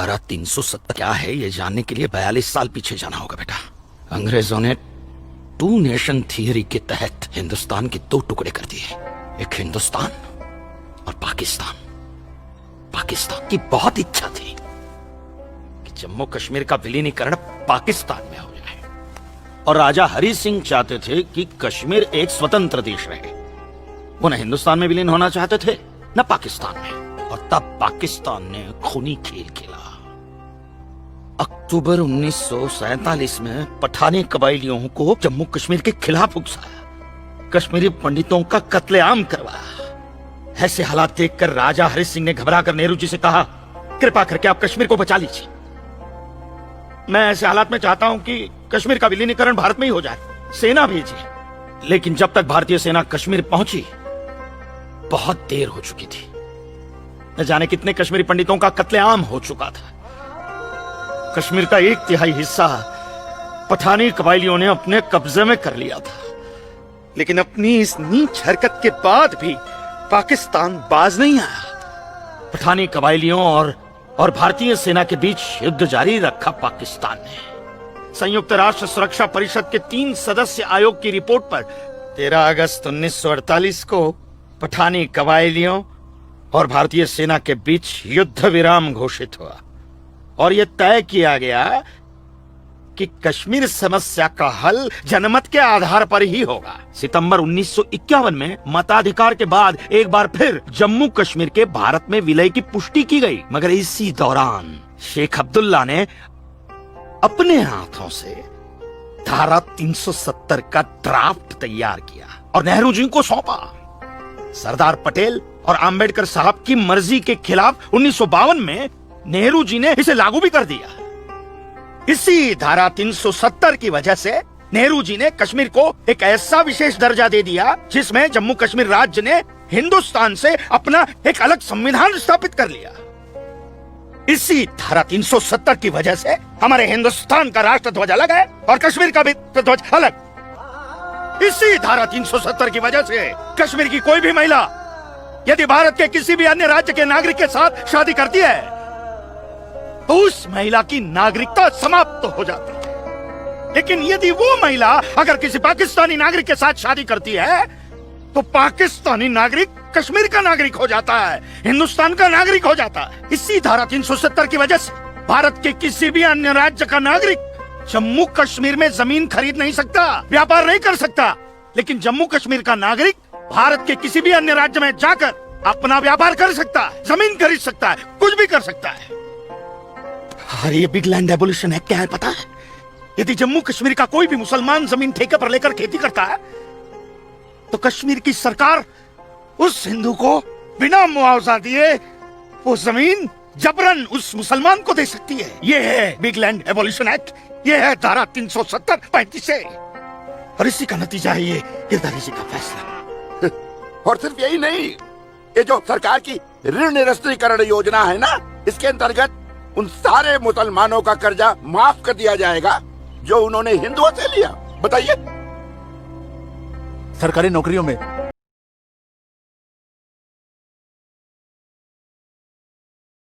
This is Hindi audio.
धारा 370 क्या है ये जानने के लिए 42 साल पीछे जाना होगा बेटा। अंग्रेजों ने टू नेशन थियरी के तहत हिंदुस्तान के दो टुकड़े कर दिए, एक हिंदुस्तान और पाकिस्तान। पाकिस्तान की बहुत इच्छा थी कि जम्मू कश्मीर का विलीनीकरण पाकिस्तान में हो जाए, और राजा हरि सिंह चाहते थे कि कश्मीर एक स्वतंत्र देश रहे। वो न हिंदुस्तान में विलीन होना चाहते थे न पाकिस्तान में। और तब पाकिस्तान ने खूनी खेल खेला। अक्टूबर 1947 में पठानी कबायलियों को जम्मू कश्मीर के खिलाफ उकसाया, कश्मीरी पंडितों का कत्लेआम करवाया। ऐसे हालात देखकर राजा हरि सिंह ने घबराकर नेहरू जी से कहा, कृपा करके आप कश्मीर को बचा लीजिए। मैं ऐसे हालात में चाहता हूं कि कश्मीर का विलीनीकरण भारत में ही हो जाए, सेना भेजिए। लेकिन जब तक भारतीय सेना कश्मीर पहुंची बहुत देर हो चुकी थी। न जाने कितने कश्मीरी पंडितों का कत्लेआम हो चुका था। कश्मीर का 1/3 हिस्सा पठानी कबायलियों ने अपने कब्जे में कर लिया था। लेकिन अपनी इस नीच हरकत के बाद भी पाकिस्तान बाज नहीं आया। पठानी कबायलियों और भारतीय सेना के बीच युद्ध जारी रखा पाकिस्तान ने। संयुक्त राष्ट्र सुरक्षा परिषद के 3 सदस्य आयोग की रिपोर्ट पर 13 अगस्त 1948 को पठानी कबायलियों और भारतीय सेना के बीच युद्ध विराम घोषित हुआ, और यह तय किया गया कि कश्मीर समस्या का हल जनमत के आधार पर ही होगा। सितंबर 1951 में मताधिकार के बाद एक बार फिर जम्मू कश्मीर के भारत में विलय की पुष्टि की गई, मगर इसी दौरान शेख अब्दुल्ला ने अपने हाथों से धारा 370 का ड्राफ्ट तैयार किया और नेहरू जी को सौंपा। सरदार पटेल और अंबेडकर साहब की मर्जी के खिलाफ 1952 में नेहरू जी ने इसे लागू भी कर दिया। इसी धारा 370 की वजह से नेहरू जी ने कश्मीर को एक ऐसा विशेष दर्जा दे दिया जिसमें जम्मू कश्मीर राज्य ने हिंदुस्तान से अपना एक अलग संविधान स्थापित कर लिया। इसी धारा 370 की वजह से हमारे हिंदुस्तान का राष्ट्र ध्वज अलग है और कश्मीर का भी ध्वज अलग। इसी धारा 370 की वजह से कश्मीर की कोई भी महिला यदि भारत के किसी भी अन्य राज्य के नागरिक के साथ शादी करती है तो उस महिला की नागरिकता समाप्त हो जाती है। लेकिन यदि वो महिला अगर किसी पाकिस्तानी नागरिक के साथ शादी करती है तो पाकिस्तानी नागरिक कश्मीर का नागरिक हो जाता है, हिंदुस्तान का नागरिक हो जाता है। इसी धारा 370 की वजह से भारत के किसी भी अन्य राज्य का नागरिक जम्मू कश्मीर में जमीन खरीद नहीं सकता, व्यापार नहीं कर सकता। लेकिन जम्मू कश्मीर का नागरिक भारत के किसी भी अन्य राज्य में जाकर अपना व्यापार कर सकता है, जमीन खरीद सकता है, कुछ भी कर सकता है। अरे ये बिग लैंड एबोल्यूशन एक्ट क्या है पता है? यदि जम्मू कश्मीर का कोई भी मुसलमान जमीन ठेके पर लेकर खेती करता है तो कश्मीर की सरकार उस हिंदू को बिना मुआवजा दिए वो जमीन जबरन उस मुसलमान को दे सकती है। ये है बिग लैंड एबोल्यूशन एक्ट, ये है धारा 370-35 से, और इसी का नतीजा है ये गिरधारी जी का फैसला। और सिर्फ यही नहीं, ये जो सरकार की ऋण निरस्तीकरण योजना है ना, इसके अंतर्गत उन सारे मुसलमानों का कर्जा माफ कर दिया जाएगा जो उन्होंने हिंदुओं से लिया। बताइए। सरकारी नौकरियों में